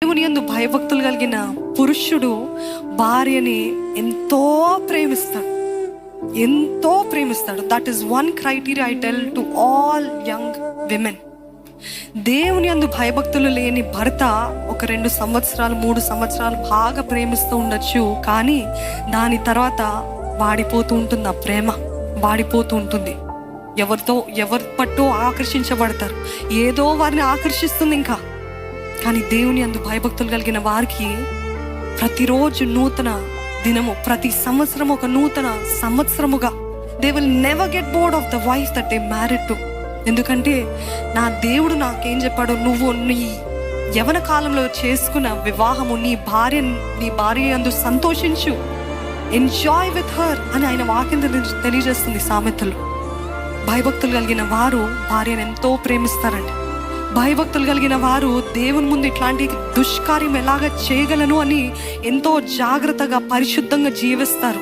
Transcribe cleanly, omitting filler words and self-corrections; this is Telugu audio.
దేవుని యందు భయభక్తులు కలిగిన పురుషుడు భార్యని ఎంతో ప్రేమిస్తాడు, ఎంతో ప్రేమిస్తాడు. That is one criteria I tell to all young women. దేవుని యందు భయభక్తులు లేని భర్త ఒక 2 సంవత్సరాలు 3 సంవత్సరాలు బాగా ప్రేమిస్తూ ఉండొచ్చు, కానీ దాని తర్వాత వాడిపోతూ ఉంటుంది. ఆ ప్రేమ వాడిపోతూ ఉంటుంది. ఎవరి పట్టు ఆకర్షించబడతారు, ఏదో వారిని ఆకర్షిస్తుంది ఇంకా. కానీ దేవుని యందు భయభక్తులు కలిగిన వారికి ప్రతిరోజు నూతన దినము, ప్రతి సంవత్సరం ఒక నూతన సంవత్సరముగా. They will never get bored of the wife that they married to. ఎందుకంటే నా దేవుడు నాకేం చెప్పాడు, నువ్వు నీ యవన కాలంలో చేసుకున్న వివాహము నీ భార్య యందు సంతోషించు, ఎంజాయ్ విత్ హర్ అని ఆయన వాక్యం తెలియజేస్తుంది సామెతలు. భయభక్తులు కలిగిన వారు భార్యను ఎంతో ప్రేమిస్తారండి. భయభక్తులు కలిగిన వారు దేవుని ముందు ఇట్లాంటి దుష్కార్యం ఎలాగ చేయగలను అని ఎంతో జాగ్రత్తగా పరిశుద్ధంగా జీవిస్తారు.